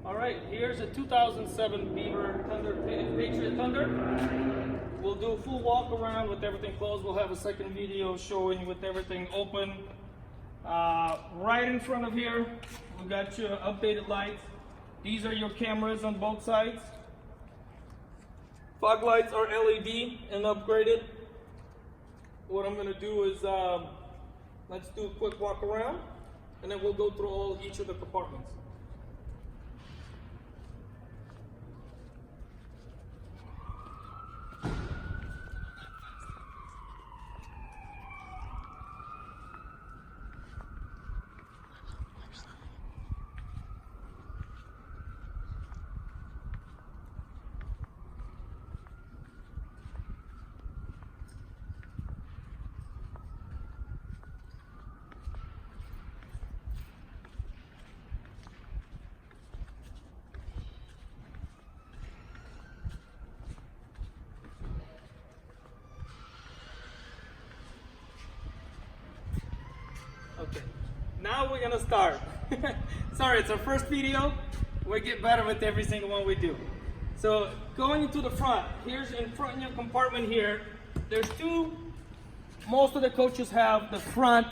All right, here's a 2007 Beaver Patriot Thunder. We'll do a full walk around with everything closed. We'll have a second video showing with everything open. Right in front of here, we got your updated lights. These are your cameras on both sides. Fog lights are LED and upgraded. What I'm gonna do is, let's do a quick walk around, and then we'll go through each of the compartments. Okay, now we're gonna start. Sorry, it's our first video. We get better with every single one we do. So going into the front, here's in front of your compartment here, there's two, most of the coaches have the front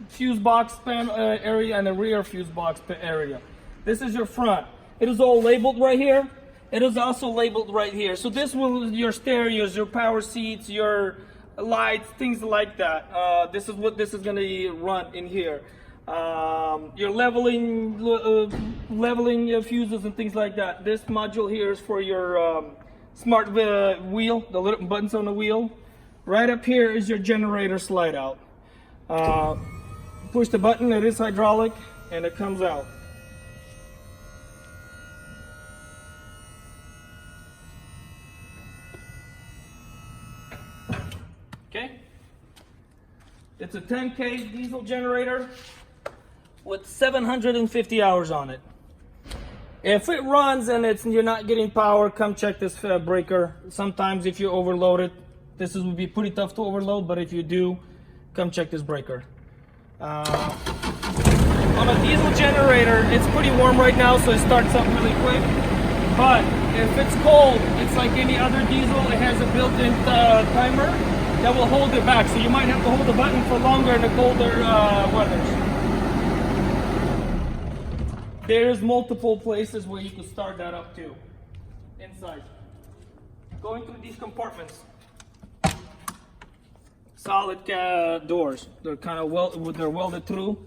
fuse box span area and the rear fuse box area. This is your front. It is all labeled right here. It is also labeled right here. So this will your stereos, your power seats, your lights, things like that. This is what this is going to run in here. Your leveling your fuses and things like that. This module here is for your smart wheel, the little buttons on the wheel. Right up here is your generator slide out. Push the button, it is hydraulic, and it comes out. Okay, it's a 10K diesel generator with 750 hours on it. If it runs and you're not getting power, come check this breaker. Sometimes if you overload it, this would be pretty tough to overload, but if you do, come check this breaker. On a diesel generator, it's pretty warm right now, so it starts up really quick. But if it's cold, it's like any other diesel. It has a built-in timer that will hold it back, so you might have to hold the button for longer in the colder weathers. There's multiple places where you can start that up too, inside. Going through these compartments. Solid doors. They're kind of they're welded through.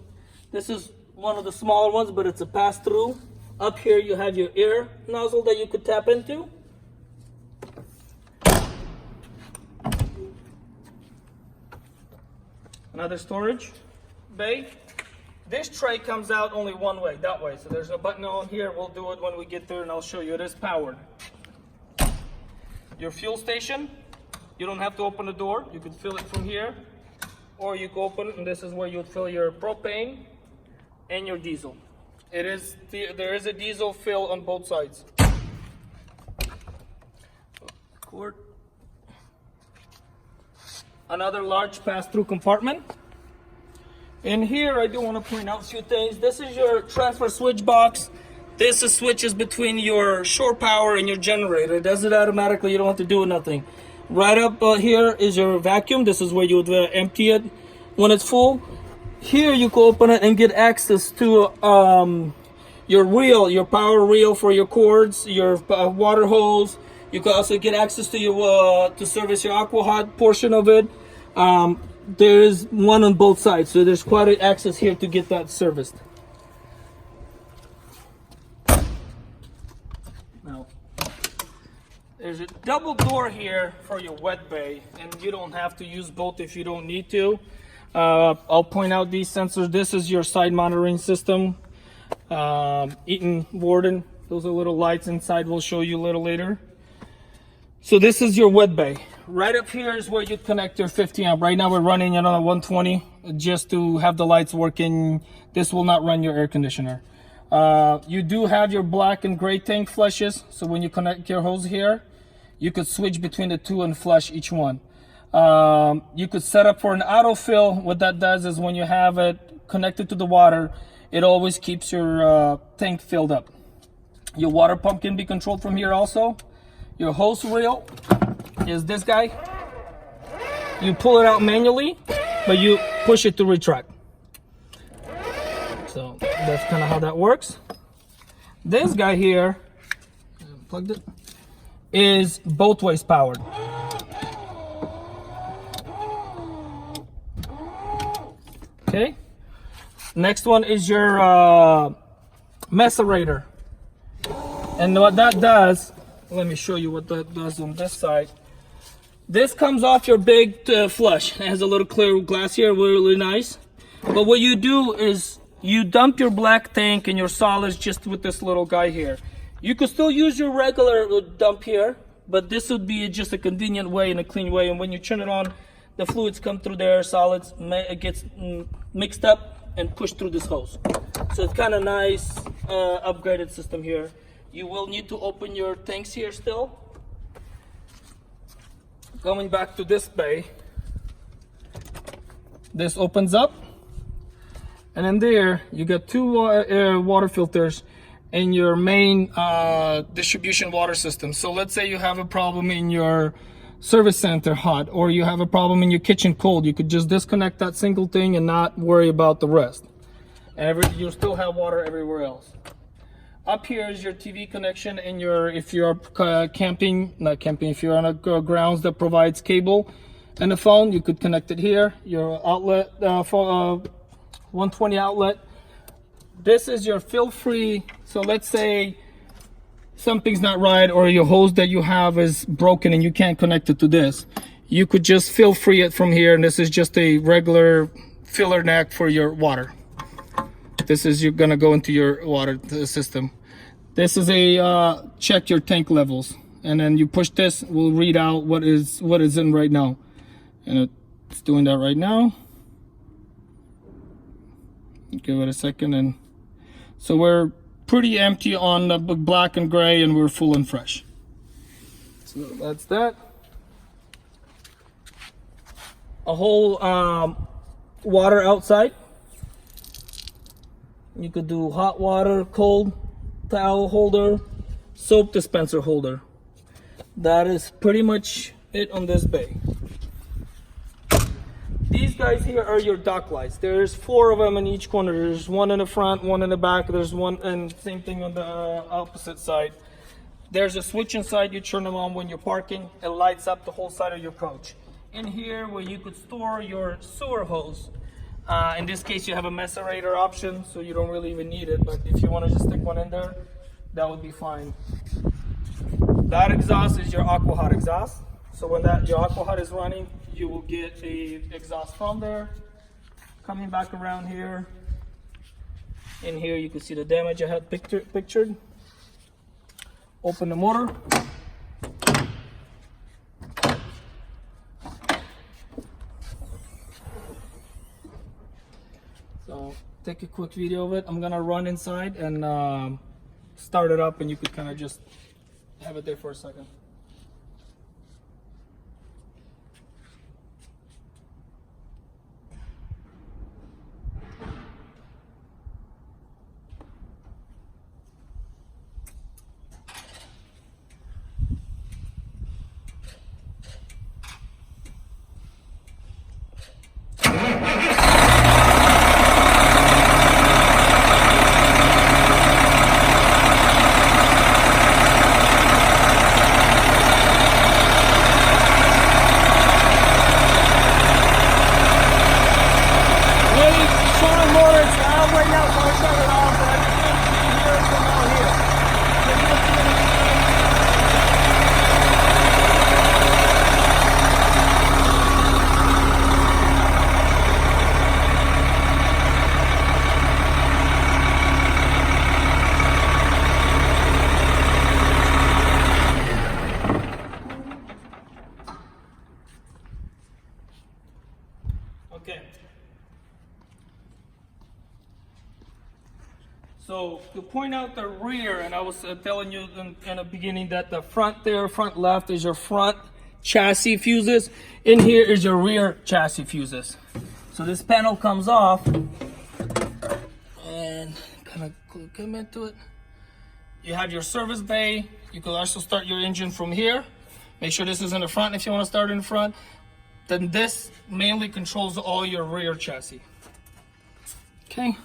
This is one of the smaller ones, but it's a pass-through. Up here you have your air nozzle that you could tap into. Another storage bay. This tray comes out only one way, that way. So there's a button on here. We'll do it when we get there and I'll show you. It is powered. Your fuel station, you don't have to open the door. You can fill it from here, or you can open it, and this is where you would fill your propane and your diesel. There is a diesel fill on both sides. Cord. Another large pass-through compartment. In here, I do want to point out a few things. This is your transfer switch box. This is switches between your shore power and your generator. It does it automatically. You don't have to do nothing. Right up here is your vacuum. This is where you would empty it when it's full. Here you can open it and get access to your reel, your power reel for your cords, your water hose. You can also get access to your to service your aqua hot portion of it. There is one on both sides, so there's quite an access here to get that serviced. Now, there's a double door here for your wet bay, and you don't have to use both if you don't need to. I'll point out these sensors. This is your side monitoring system. Eaton Warden, those are little lights inside. We'll show you a little later. So this is your wet bay. Right up here is where you connect your 50 amp. Right now we're running another 120 just to have the lights working. This will not run your air conditioner. You do have your black and gray tank flushes. So when you connect your hose here, you could switch between the two and flush each one. You could set up for an autofill. What that does is when you have it connected to the water, It always keeps your tank filled up. Your water pump can be controlled from here also. Your hose reel is this guy. You pull it out manually, but you push it to retract. So that's kind of how that works. This guy here, plugged it, is both ways powered. Okay. Next one is your macerator. And what that does, let me show you what that does on this side. This comes off your big flush. It has a little clear glass here, really nice. But what you do is you dump your black tank and your solids just with this little guy here. You could still use your regular dump here, but this would be just a convenient way and a clean way. And when you turn it on, the fluids come through there, solids, it gets mixed up and pushed through this hose. So it's kind of nice, upgraded system here. You will need to open your tanks here still. Going back to this bay, this opens up, and in there you got two water filters in your main distribution water system. So let's say you have a problem in your service center hot, or you have a problem in your kitchen cold. You could just disconnect that single thing and not worry about the rest. You still have water everywhere else. Up here is your TV connection, and if you're camping, if you're on a grounds that provides cable and a phone, you could connect it here. Your outlet, 120 outlet. This is your fill free. So let's say something's not right, or your hose that you have is broken and you can't connect it to this. You could just fill free it from here, and this is just a regular filler neck for your water. This is you're gonna go into your water system. This is a check your tank levels, and then you push this, will read out what is in right now, and it's doing that right now. Give it a second, and so we're pretty empty on the black and gray, and we're full and fresh. So that's that. A whole water outside. You could do hot water, cold, towel holder, soap dispenser holder. That is pretty much it on this bay. These guys here are your dock lights. There's 4 of them in each corner. There's one in the front, one in the back. There's one, and same thing on the opposite side. There's a switch inside. You turn them on when you're parking. It lights up the whole side of your coach. In here, where you could store your sewer hose. In this case, you have a macerator option, so you don't really even need it, but if you want to just stick one in there, that would be fine. That exhaust is your aqua hot exhaust. So when your aqua hot is running, you will get a exhaust from there. Coming back around here. In here, you can see the damage I had pictured. Open the motor. So take a quick video of it. I'm gonna run inside and start it up, and you could kind of just have it there for a second. Okay. So to point out the rear, and I was telling you in the beginning that the front there, front left is your front chassis fuses. In here is your rear chassis fuses. So this panel comes off, and and kind of come into it. You have your service bay. You can also start your engine from here. Make sure this is in the front if you want to start in the front. Then this mainly controls all your rear chassis. Okay.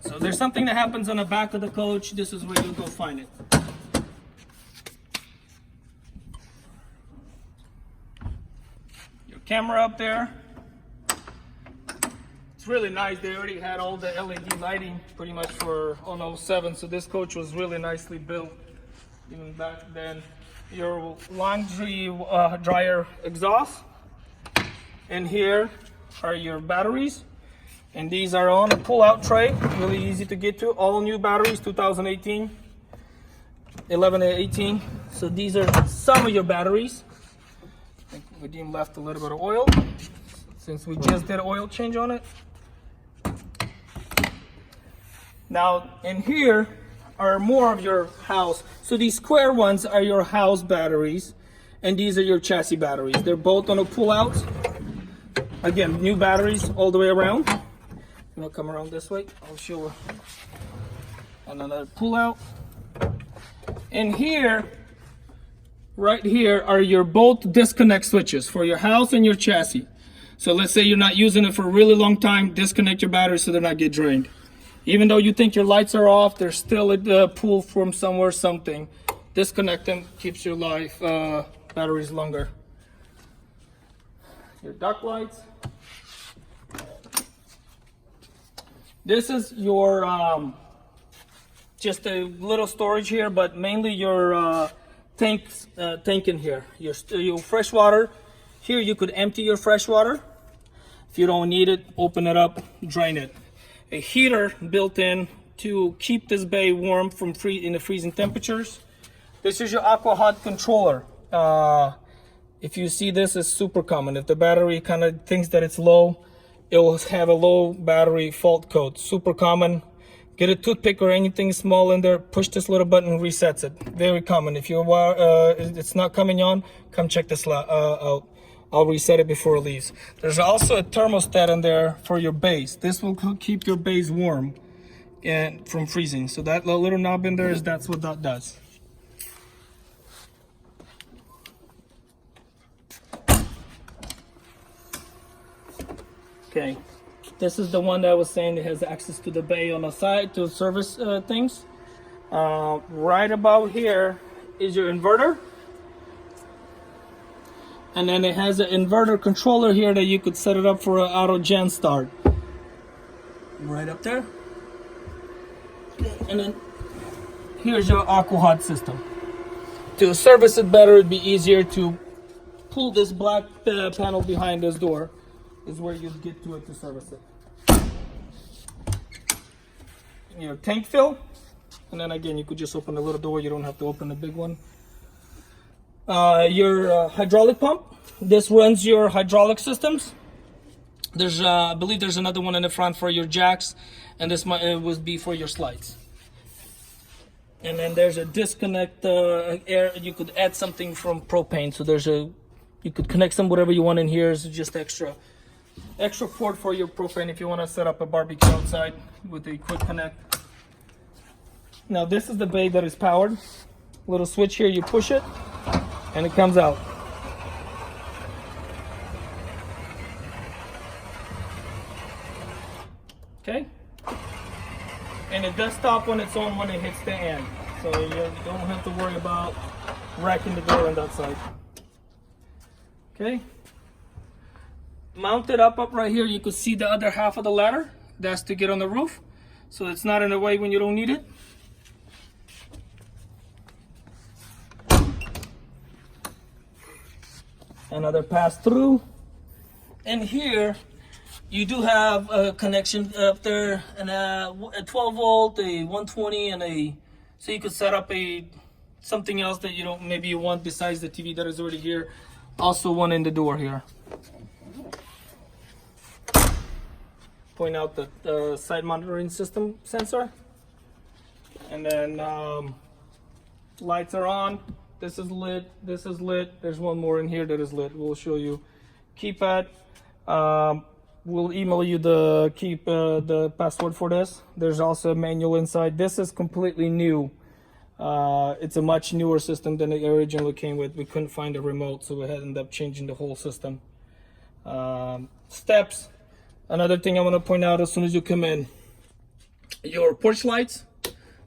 So there's something that happens on the back of the coach. This is where you go find it. Your camera up there. It's really nice. They already had all the LED lighting pretty much for on 07. So this coach was really nicely built even back then. Your laundry dryer exhaust. And here are your batteries. And these are on a pull-out tray, really easy to get to. All new batteries, 2018, 11 and 18. So these are some of your batteries. I think Vadim left a little bit of oil, since we just did an oil change on it. Now, in here are more of your house. So these square ones are your house batteries, and these are your chassis batteries. They're both on a pull-out. Again, new batteries all the way around. I'll come around this way. I'll show another pull out. And here, right here, are your both disconnect switches for your house and your chassis. So let's say you're not using it for a really long time, disconnect your batteries so they're not get drained. Even though you think your lights are off, there's still a pull from somewhere, something. Disconnect them, keeps your life batteries longer. Your duct lights. This is your just a little storage here, but mainly your tank in here. Your fresh water. Here you could empty your fresh water. If you don't need it, open it up, drain it. A heater built in to keep this bay warm from in the freezing temperatures. This is your aqua hot controller. If you see this, is super common. If the battery kind of thinks that it's low, it will have a low battery fault code. Super common. Get a toothpick or anything small in there, push this little button, resets it. Very common. If it's not coming on, come check this out. I'll reset it before it leaves. There's also a thermostat in there for your base. This will keep your base warm and from freezing. So that little knob in there that's what that does. Okay, this is the one that I was saying that has access to the bay on the side to service things. Right about here is your inverter. And then it has an inverter controller here that you could set it up for an auto gen start. Right up there. And then here's your aqua hot system. To service it better, it'd be easier to pull this black panel behind this door. Is where you get to it to service it. Your tank fill, and then again you could just open the little door. You don't have to open the big one. Your hydraulic pump. This runs your hydraulic systems. There's I believe there's another one in the front for your jacks, and this would be for your slides. And then there's a disconnect air. You could add something from propane. So you could connect some whatever you want in here. It's just extra port for your propane if you want to set up a barbecue outside with a quick connect. Now this is the bay that is powered. Little switch here, you push it and it comes out. Okay, and it does stop when it's on when it hits the end, so you don't have to worry about racking the door on that side. Okay, mounted up right here, you could see the other half of the ladder. That's to get on the roof, so it's not in the way when you don't need it. Another pass through, and here you do have a connection up there, and a 12 volt, a 120, and so you could set up something else that maybe you want besides the TV that is already here. Also one in the door here. Point out the side monitoring system sensor, and then lights are on. This is lit. This is lit. There's one more in here that is lit. We'll show you. Keypad. we'll email you the password for this. There's also a manual inside. This is completely new. It's a much newer system than it originally came with. We couldn't find a remote, so we had to end up changing the whole system. Steps. Another thing I want to point out as soon as you come in, your porch lights,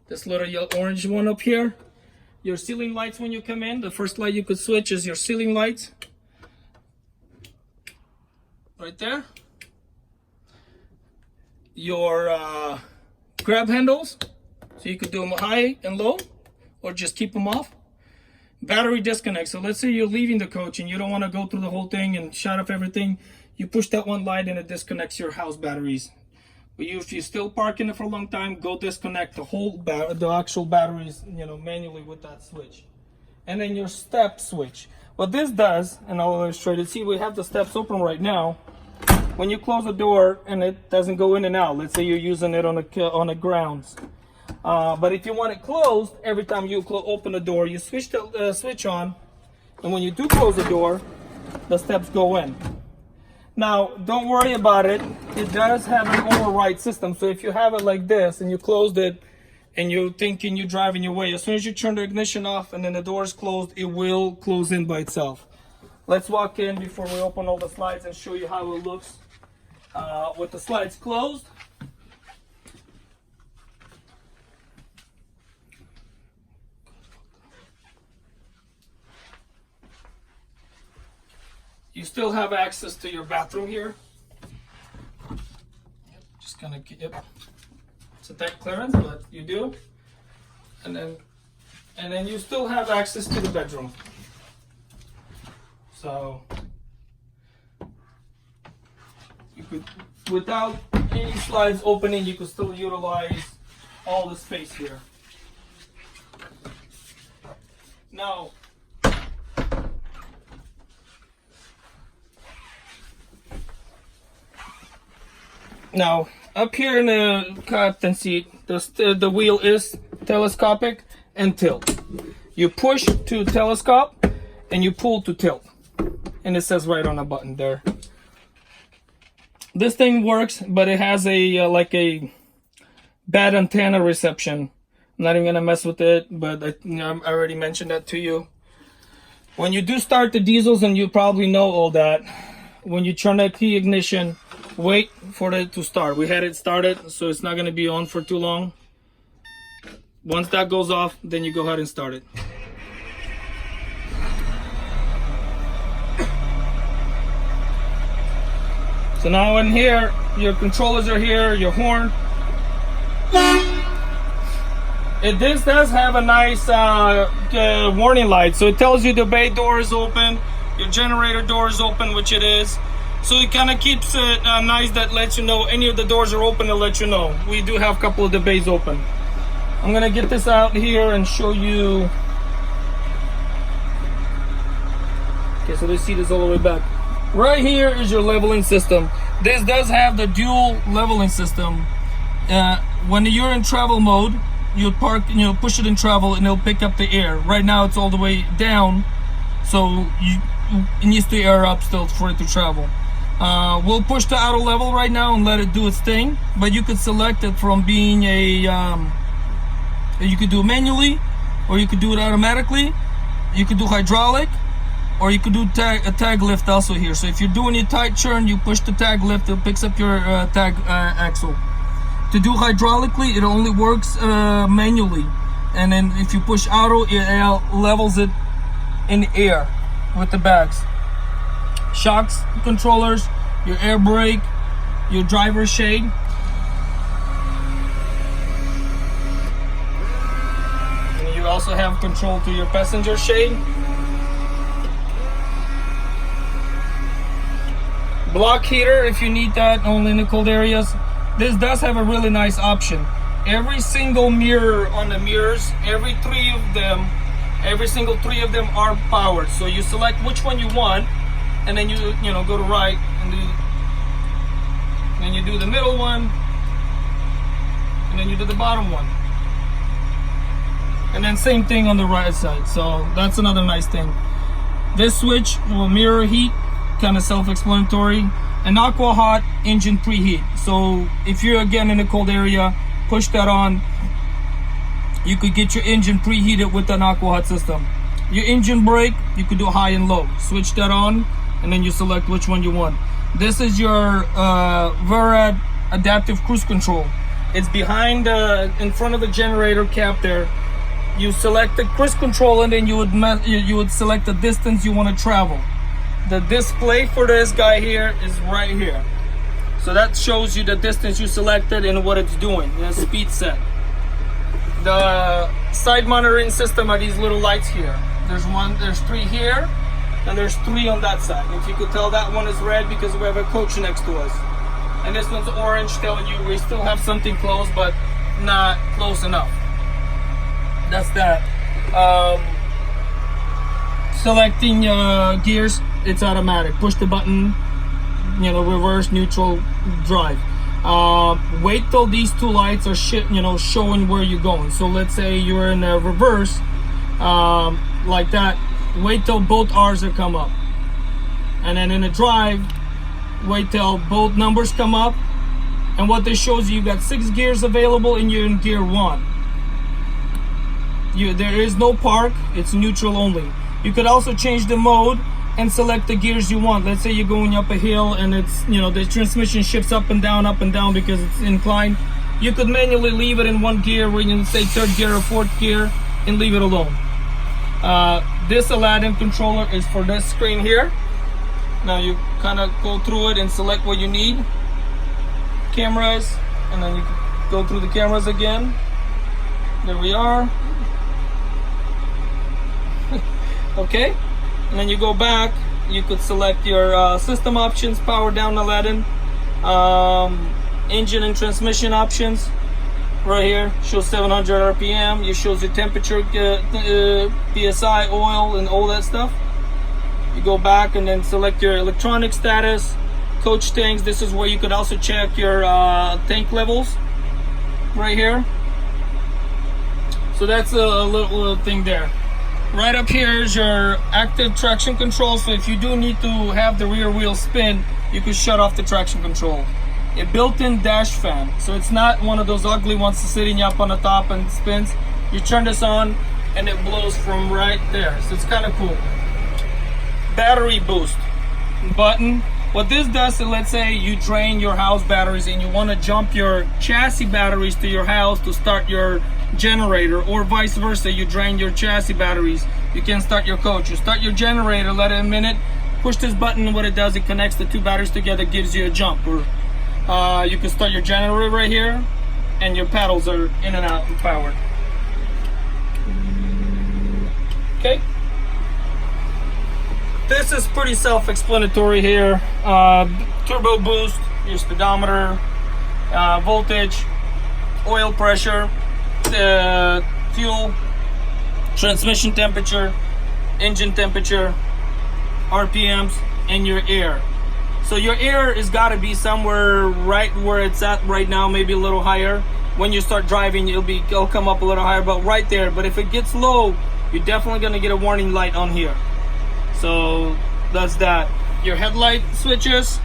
this little yellow orange one up here, your ceiling lights when you come in. The first light you could switch is your ceiling lights. Right there. Your grab handles, so you could do them high and low, or just keep them off. Battery disconnect. So let's say you're leaving the coach and you don't want to go through the whole thing and shut off everything. You push that one light and it disconnects your house batteries. But if you're still parking it for a long time, go disconnect the actual batteries, manually with that switch. And then your step switch. What this does, and I'll illustrate it. See, we have the steps open right now. When you close the door and it doesn't go in and out, let's say you're using it on the grounds. But if you want it closed, every time you open the door, you switch the switch on, and when you do close the door, the steps go in. Now, don't worry about it. It does have an override system, so if you have it like this and you closed it and you're thinking you're driving your way, as soon as you turn the ignition off and then the door is closed, it will close in by itself. Let's walk in before we open all the slides and show you how it looks with the slides closed. You still have access to your bathroom here. Just gonna keep it's a tight clearance, but you do. And then you still have access to the bedroom. So you could, without any slides opening, you could still utilize all the space here. Now, up here in the captain seat, the wheel is telescopic and tilt. You push to telescope and you pull to tilt. And it says right on the button there. This thing works, but it has a like a bad antenna reception. I'm not even gonna mess with it, but I already mentioned that to you. When you do start the diesels, and you probably know all that, when you turn that key ignition, wait for it to start. We had it started, so it's not gonna be on for too long. Once that goes off, then you go ahead and start it. So now in here, your controllers are here, your horn. This does have a nice warning light. So it tells you the bay door is open, your generator door is open, which it is. So it kind of keeps it nice, that lets you know any of the doors are open, to let you know. We do have a couple of the bays open. I'm gonna get this out here and show you. Okay, so this seat is all the way back. Right here is your leveling system. This does have the dual leveling system. When you're in travel mode, you park, push it in travel, and it'll pick up the air. Right now it's all the way down, so it needs to air up still for it to travel. We'll push the auto level right now and let it do its thing, but you could select it from being you could do it manually, or you could do it automatically. You could do hydraulic, or you could do a tag lift also here. So if you're doing a tight turn, you push the tag lift, it picks up your tag axle. To do hydraulically, it only works manually. And then if you push auto, it levels it in the air with the bags. Shocks controllers, your air brake, your driver shade. And you also have control to your passenger shade. Block heater if you need that only in the cold areas. This does have a really nice option. Every single mirror on the mirrors, every single three of them are powered. So you select which one you want, and then you go to right, and then you do the middle one, and then you do the bottom one, and then same thing on the right side. So that's another nice thing. This switch will mirror heat, kind of self-explanatory. an aqua hot engine preheat. So if you're again in a cold area, push that on. You could get your engine preheated with an aqua hot system. Your engine brake, you could do high and low. Switch that on, and then you select which one you want. This is your Beaver adaptive cruise control. It's behind, in front of the generator cap there. You select the cruise control, and then you would select the distance you want to travel. The display for this guy here is right here. So that shows you the distance you selected and what it's doing. The speed set. The side monitoring system are these little lights here. There's 3 here, and there's 3 on that side. If you could tell, that one is red because we have a coach next to us. And this one's orange, telling you we still have something close, but not close enough. That's that. Selecting gears, it's automatic. Push the button, reverse, neutral, drive. Wait till these 2 lights are showing where you're going. So let's say you're in a reverse, like that. Wait till both R's are come up, and then in a drive, wait till both numbers come up. And what this shows you got 6 gears available, and you're in gear 1. There is no park, it's neutral only. You could also change the mode and select the gears you want. Let's say you're going up a hill and it's, the transmission shifts up and down because it's inclined. You could manually leave it in 1 gear, where you can say 3rd gear or 4th gear, and leave it alone. This Aladdin controller is for this screen here. Now you kind of go through it and select what you need. Cameras, and then you can go through the cameras again. There we are. Okay, and then you go back. You could select your system options, power down Aladdin, engine and transmission options. Right here shows 700 RPM. It shows your temperature, PSI, oil, and all that stuff. You go back and then select your electronic status, coach tanks. This is where you could also check your tank levels. Right here. So that's a little thing there. Right up here is your active traction control. So if you do need to have the rear wheel spin, you could shut off the traction control. A built-in dash fan, so it's not one of those ugly ones sitting up on the top and spins. You turn this on and it blows from right there, so it's kind of cool. Battery boost button. What this does is, let's say you drain your house batteries and you want to jump your chassis batteries to your house to start your generator, or vice versa, you drain your chassis batteries, you can start your coach. You start your generator, let it a minute, push this button, and what it does, it connects the 2 batteries together, gives you a jump. Or you can start your generator right here, and your paddles are in and out and powered. Okay. This is pretty self-explanatory here. Turbo boost, your speedometer, voltage, oil pressure, fuel, transmission temperature, engine temperature, RPMs, and your air. So your air has got to be somewhere right where it's at right now, maybe a little higher. When you start driving, it'll come up a little higher, but right there. But if it gets low, you're definitely going to get a warning light on here. So that's that. Your headlight switches,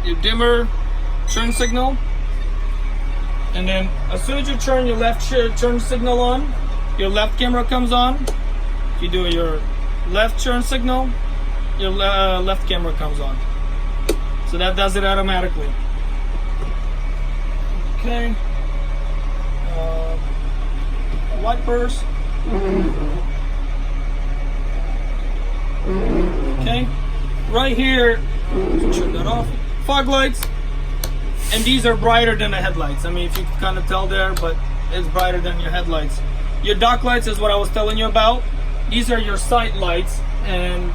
your dimmer, turn signal, and then as soon as you turn your left turn signal on, your left camera comes on. If you do your left turn signal, your left camera comes on. So that does it automatically. Okay. Wipers. Okay. Right here, turn that off. Fog lights. And these are brighter than the headlights. I mean, if you can kind of tell there, but it's brighter than your headlights. Your dock lights is what I was telling you about. These are your sight lights, and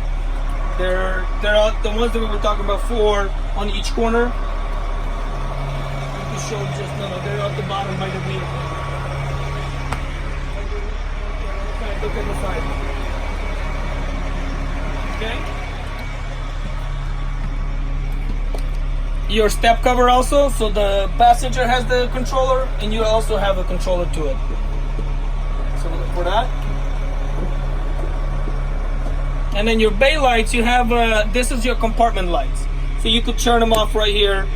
they're the ones that we were talking about, 4 on each corner. You can show just they're at the bottom by the vehicle. Look at the side. Okay. Your step cover also, so the passenger has the controller, and you also have a controller to it. So look for that. And then your bay lights, you have this is your compartment lights. So you could turn them off right here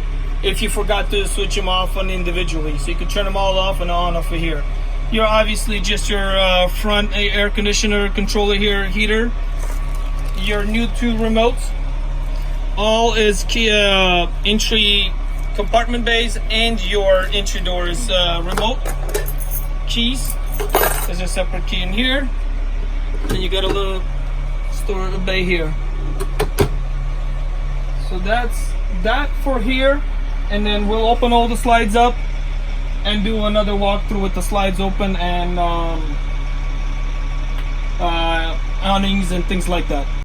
if you forgot to switch them off on individually. So you could turn them all off and on over here. You're obviously just your front air conditioner controller here, heater. Your new 2 remotes. All is key, entry compartment bays and your entry doors remote keys. There's a separate key in here. And you got a little storage bay here. So that's that for here. And then we'll open all the slides up and do another walkthrough with the slides open and awnings and things like that.